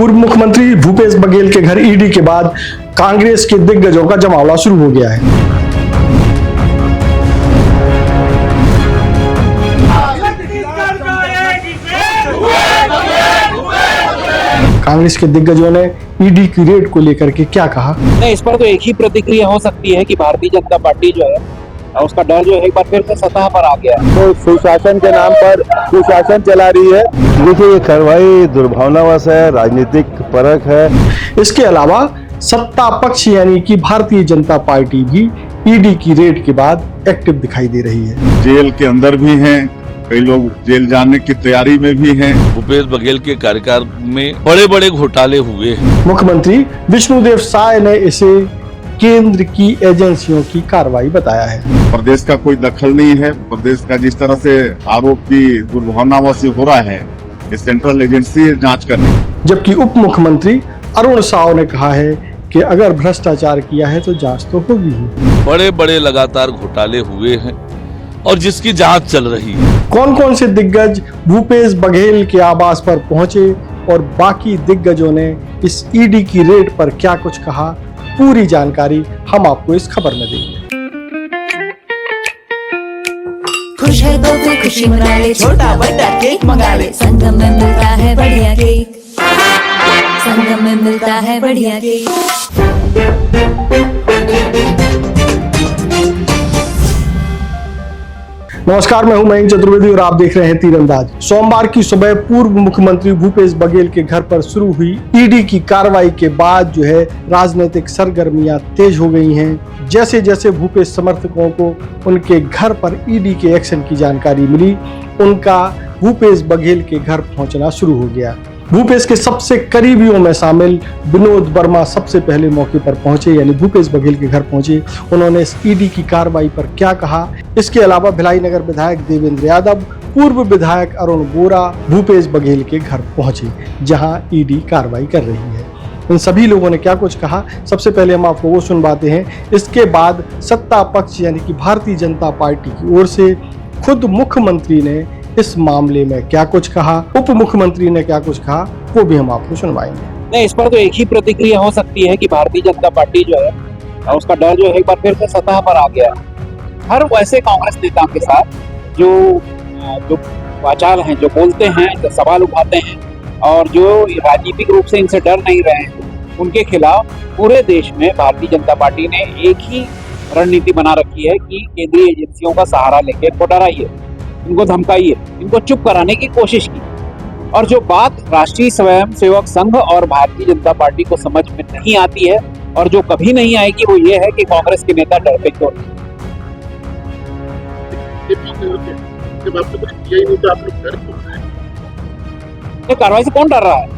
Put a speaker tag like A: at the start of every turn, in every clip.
A: पूर्व मुख्यमंत्री भूपेश बघेल के घर ईडी के बाद कांग्रेस के दिग्गजों का जमावड़ा शुरू हो गया है। कांग्रेस के दिग्गजों ने ईडी की रेड को लेकर के क्या कहा?
B: नहीं, इस पर तो एक ही प्रतिक्रिया हो सकती है कि भारतीय जनता पार्टी जो है उसका डर जो है एक बार फिर से सतह पर आ गया है।
C: तो सुशासन के नाम पर कुशासन चला रही है। देखिए, ये कार्रवाई दुर्भावनावश है, राजनीतिक परख है।
A: इसके अलावा सत्ता पक्ष यानी कि भारतीय जनता पार्टी भी ईडी की रेड के बाद एक्टिव दिखाई दे रही है।
D: जेल के अंदर भी हैं, कई लोग जेल जाने की तैयारी में भी हैं।
E: भूपेश बघेल के कार्यकाल में बड़े बड़े घोटाले हुए हैं।
A: मुख्यमंत्री विष्णुदेव साय ने इसे केंद्र की एजेंसियों की कार्रवाई बताया है।
D: प्रदेश का कोई दखल नहीं है। प्रदेश का जिस तरह से आरोप की दुर्भावनावश हो रहा है, ये सेंट्रल एजेंसी जांच करनी।
A: जबकि उप मुख्यमंत्री अरुण साव ने कहा है कि अगर भ्रष्टाचार किया है तो जांच तो होगी ही।
E: बड़े बड़े लगातार घोटाले हुए हैं और जिसकी जांच चल रही है।
A: कौन कौन से दिग्गज भूपेश बघेल के आवास पर पहुंचे और बाकी दिग्गजों ने इस ईडी की रेड पर क्या कुछ कहा, पूरी जानकारी हम आपको इस खबर में देंगे।
F: खुश है तो भी खुशी मना ले, छोटा बड़ा केक मंगा ले। संगम में मिलता है बढ़िया केक, संगम में मिलता है बढ़िया केक।
A: नमस्कार, मैं हूं मयंक चतुर्वेदी और आप देख रहे हैं तीरंदाज। सोमवार की सुबह पूर्व मुख्यमंत्री भूपेश बघेल के घर पर शुरू हुई ईडी की कार्रवाई के बाद जो है राजनीतिक सरगर्मियां तेज हो गई हैं। जैसे जैसे भूपेश समर्थकों को उनके घर पर ईडी के एक्शन की जानकारी मिली, उनका भूपेश बघेल के घर पहुंचना शुरू हो गया। भूपेश के सबसे करीबियों में शामिल विनोद वर्मा सबसे पहले मौके पर पहुंचे, यानी भूपेश बघेल के घर पहुंचे। उन्होंने इस ईडी की कार्रवाई पर क्या कहा, इसके अलावा भिलाई नगर विधायक देवेंद्र यादव, पूर्व विधायक अरुण बोरा भूपेश बघेल के घर पहुंचे, जहां ईडी कार्रवाई कर रही है। इन सभी लोगों ने क्या कुछ कहा, सबसे पहले हम आपको वो सुनवाते हैं। इसके बाद सत्ता पक्ष यानी कि भारतीय जनता पार्टी की ओर से खुद मुख्यमंत्री ने इस मामले में क्या कुछ कहा, उप मुख्यमंत्री ने क्या कुछ कहा, वो भी हम आपको सुनवाएंगे।
B: नहीं, इस पर तो एक ही प्रतिक्रिया हो सकती है कि भारतीय जनता पार्टी जो है उसका डर जो है एक बार फिर से सतह पर आ गया है। हर वैसे कांग्रेस नेताओं के साथ जो वाचाल हैं, जो बोलते हैं, जो सवाल उठाते हैं और जो राजनीतिक रूप से इनसे डर नहीं रहे हैं, उनके खिलाफ पूरे देश में भारतीय जनता पार्टी ने एक ही रणनीति बना रखी है कि केंद्रीय एजेंसियों का सहारा लेकर इनको डराइए, इनको धमकाइए, इनको चुप कराने की कोशिश की। और जो बात राष्ट्रीय स्वयंसेवक संघ और भारतीय जनता पार्टी को समझ में नहीं आती है और जो कभी नहीं आएगी, वो ये है कि कांग्रेस के नेता डरते क्यों। कार्रवाई से कौन डर रहा है?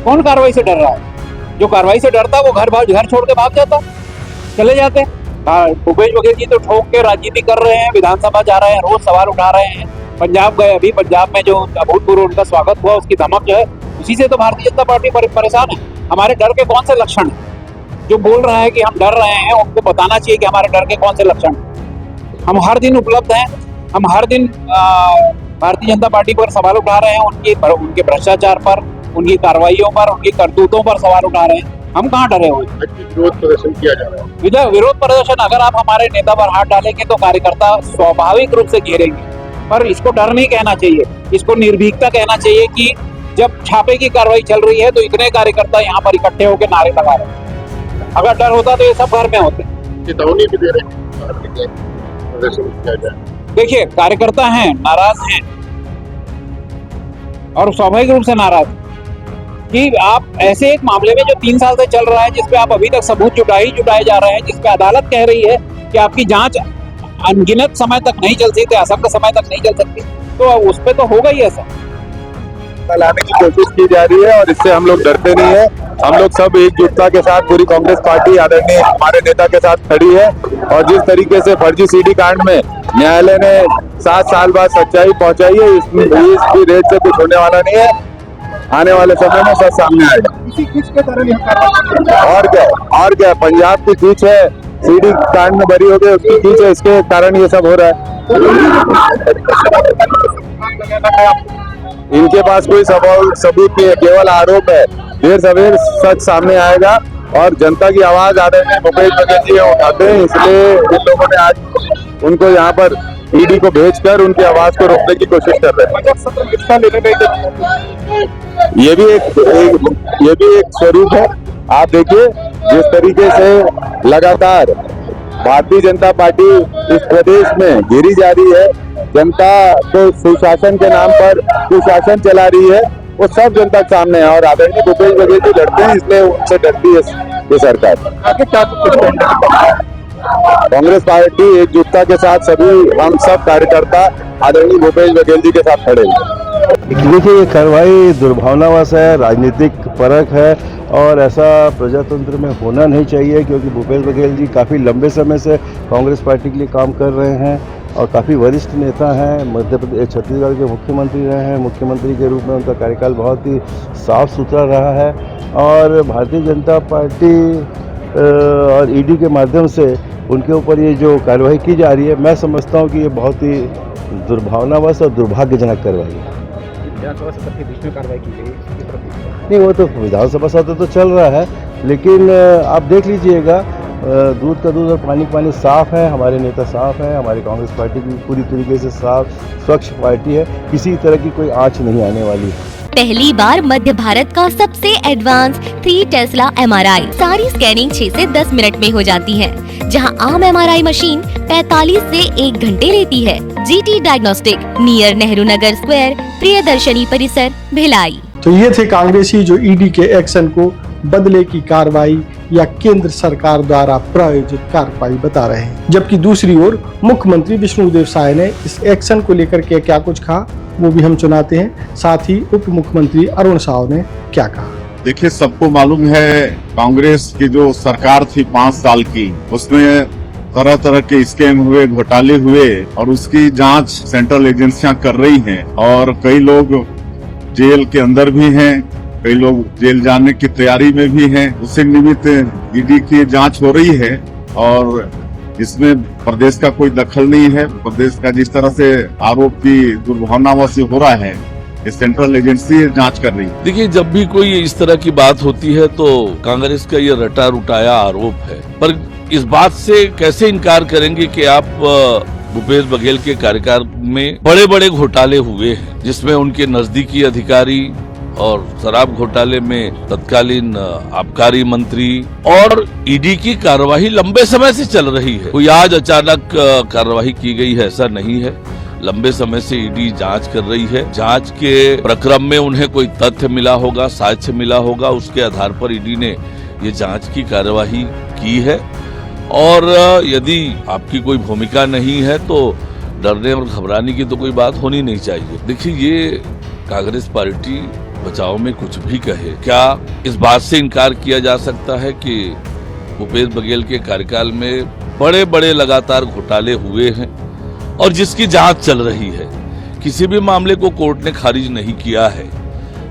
B: कौन कार्रवाई से डर रहा है? जो कार्रवाई से डरता है वो घर छोड़ के भाग जाता, चले जाते। भूपेश बघेल जी तो ठोक के राजनीति कर रहे हैं, विधानसभा जा रहे हैं, रोज सवाल उठा रहे हैं। पंजाब गए, अभी पंजाब में जो अभूतपूर्व उनका स्वागत हुआ, उसकी धमक जो है, उसी से तो भारतीय जनता पार्टी परेशान है। हमारे डर के कौन से लक्षण है? जो बोल रहा है कि हम डर रहे हैं, उनको बताना चाहिए कि हमारे डर के कौन से लक्षण है। हम हर दिन उपलब्ध हैं, हम हर दिन भारतीय जनता पार्टी पर सवाल उठा रहे हैं, उनके भ्रष्टाचार पर, उनकी कार्रवाइयों पर, उनकी करतूतों पर सवाल उठा रहे हैं। हम कहाँ डरे हुए?
C: विरोध प्रदर्शन किया जा रहा है।
B: विरोध प्रदर्शन अगर आप हमारे नेता पर हाथ डालेंगे तो कार्यकर्ता स्वाभाविक रूप से घेरेंगे, पर इसको डर नहीं कहना चाहिए, इसको निर्भीकता कहना चाहिए कि जब छापे की कार्रवाई चल रही है तो इतने कार्यकर्ता यहाँ पर इकट्ठे होकर नारे लगा रहे हैं। अगर डर होता तो ये सब घर में होते।
C: चेतावनी भी दे रहे हैं प्रदर्शन किया जाए।
B: देखिए, कार्यकर्ता हैं, नाराज हैं और स्वाभाविक रूप से नाराज कि आप ऐसे एक मामले में जो 3 साल से चल रहा है, जिसपे आप अभी तक सबूत जुटाए जा रहे हैं, जिसपे अदालत कह रही है कि आपकी जांच अनगिनत समय तक नहीं चल सकती, असंख्य समय तक नहीं चल सकती, तो उस पे तो होगा ही ऐसा।
C: लाने की कोशिश की जा रही है और इससे हम लोग डरते नहीं है। हम लोग सब एकजुटता के साथ पूरी कांग्रेस पार्टी आदरणीय हमारे नेता के साथ खड़ी है। और जिस तरीके से फर्जी सीडी कांड में न्यायालय ने 7 साल बाद सच्चाई पहुंचाई है, इसकी रेट से कुछ होने वाला नहीं है। आने वाले समय में सब सामने आएगा।
B: इसी खींच के कारण
C: और क्या पंजाब की खींच है, सीडी कांड में बरी हो गई, उसकी खींच है, इसके कारण ये सब हो रहा है। इनके पास कोई सबूत नहीं है, केवल आरोप है। देर सवेर सच सामने आएगा और जनता की आवाज आदरणीय भूपेश बघेल जी उठाते हैं, इसलिए इन लोगों ने आज उनको यहाँ पर ईडी को भेजकर उनकी आवाज को रोकने की कोशिश कर रहे हैं। ये भी एक स्वरूप है। आप देखिए जिस तरीके से लगातार भारतीय जनता पार्टी इस प्रदेश में घेरी जा रही है, जनता को सुशासन के नाम पर कुशासन चला रही है, वो सब जनता के सामने है। और आदरणीय भूपेश बघेल जी लड़ते हैं, इसलिए उनसे डरती है ये सरकार। कांग्रेस पार्टी एकजुटता के साथ सभी हम सब कार्यकर्ता आदरणीय भूपेश बघेल जी के साथ खड़े हैं।
G: देखिए ये कार्रवाई दुर्भावनावश है, राजनीतिक परख है और ऐसा प्रजातंत्र में होना नहीं चाहिए, क्योंकि भूपेश बघेल जी काफ़ी लंबे समय से कांग्रेस पार्टी के लिए काम कर रहे हैं और काफ़ी वरिष्ठ नेता हैं। मध्य प्रदेश छत्तीसगढ़ के मुख्यमंत्री रहे हैं, मुख्यमंत्री के रूप में उनका कार्यकाल बहुत ही साफ सुथरा रहा है और भारतीय जनता पार्टी और ईडी के माध्यम से उनके ऊपर ये जो कार्रवाई की जा रही है, मैं समझता हूँ कि ये बहुत ही दुर्भावनावश और दुर्भाग्यजनक कार्रवाई है।
B: विधानसभा सत्र के बीच में कार्रवाई की गई,
G: नहीं वो तो विधानसभा सत्र तो चल रहा है, लेकिन आप देख लीजिएगा दूध का दूध और पानी का पानी साफ है। हमारे नेता साफ हैं, हमारी कांग्रेस पार्टी की पूरी तरीके से साफ स्वच्छ पार्टी है, किसी तरह की कोई आंच नहीं आने वाली है।
H: पहली बार मध्य भारत का सबसे एडवांस 3 टेस्ला MRI, सारी स्कैनिंग 6 से 10 मिनट में हो जाती है, जहां आम MRI मशीन 45 से 1 घंटे लेती है। GT diagnostic, near Nehru Nagar square, Priyadarshini परिसर, भिलाई।
A: तो ये थे कांग्रेसी जो ईडी के एक्शन को बदले की कार्रवाई या केंद्र सरकार द्वारा प्रायोजित कार्रवाई बता रहे हैं, जबकि दूसरी ओर मुख्यमंत्री विष्णुदेव साय ने इस एक्शन को लेकर के क्या कुछ कहा वो भी हम सुनाते हैं। साथ ही उप मुख्यमंत्री अरुण साव ने क्या कहा।
D: देखिए, सबको मालूम है कांग्रेस की जो सरकार थी 5 साल की, उसमें तरह तरह के स्कैम हुए, घोटाले हुए और उसकी जांच सेंट्रल एजेंसियां कर रही हैं और कई लोग जेल के अंदर भी हैं, कई लोग जेल जाने की तैयारी में भी हैं। उसी निमित्त ईडी की जांच हो रही है और इसमें प्रदेश का कोई दखल नहीं है। प्रदेश का जिस तरह से आरोप की दुर्भावनावश हो रहा है, ये सेंट्रल एजेंसी जांच कर रही है।
E: देखिए, जब भी कोई इस तरह की बात होती है तो कांग्रेस का ये रटा रुटाया आरोप है, पर इस बात से कैसे इनकार करेंगे कि आप भूपेश बघेल के कार्यकाल में बड़े बड़े घोटाले हुए हैं, जिसमें उनके नजदीकी अधिकारी और शराब घोटाले में तत्कालीन आबकारी मंत्री और ईडी की कार्यवाही लंबे समय से चल रही है। कोई आज अचानक कार्यवाही की गई है ऐसा नहीं है, लंबे समय से ईडी जांच कर रही है। जांच के प्रक्रम में उन्हें कोई तथ्य मिला होगा, साक्ष्य मिला होगा, उसके आधार पर ईडी ने ये जांच की कार्यवाही की है। और यदि आपकी कोई भूमिका नहीं है तो डरने और घबराने की तो कोई बात होनी नहीं चाहिए। देखिए, ये कांग्रेस पार्टी बचाव में कुछ भी कहे, क्या इस बात से इनकार किया जा सकता है कि भूपेश बघेल के कार्यकाल में बड़े बड़े लगातार घोटाले हुए हैं और जिसकी जांच चल रही है। किसी भी मामले को कोर्ट ने खारिज नहीं किया है,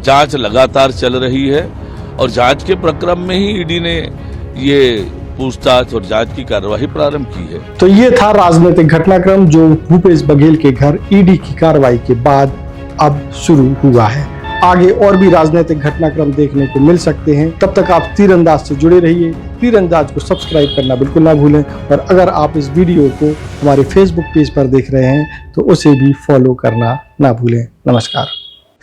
E: जांच लगातार चल रही है और जांच के प्रक्रम में ही ईडी ने ये पूछताछ और जांच की कार्यवाही प्रारंभ की है।
A: तो ये था राजनीतिक घटनाक्रम जो भूपेश बघेल के घर ईडी की कार्रवाई के बाद अब शुरू हुआ है। आगे और भी राजनीतिक घटनाक्रम देखने को मिल सकते हैं। तब तक आप तीरंदाज से जुड़े रहिए। तीरंदाज को सब्सक्राइब करना बिल्कुल ना भूलें और अगर आप इस वीडियो को हमारे फेसबुक पेज पर देख रहे हैं तो उसे भी फॉलो करना ना भूलें। नमस्कार।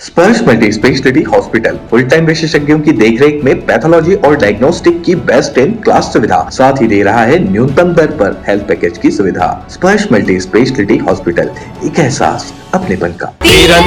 I: स्पर्श multi speciality hospital full time विशेषज्ञों की देखरेख में पैथोलॉजी और डायग्नोस्टिक की बेस्ट इन क्लास सुविधा, साथ ही दे रहा है न्यूनतम दर पर हेल्थ पैकेज की सुविधा। स्पर्श मल्टी स्पेशलिटी हॉस्पिटल, एक एहसास अपनेपन का।
H: तीरंदाज।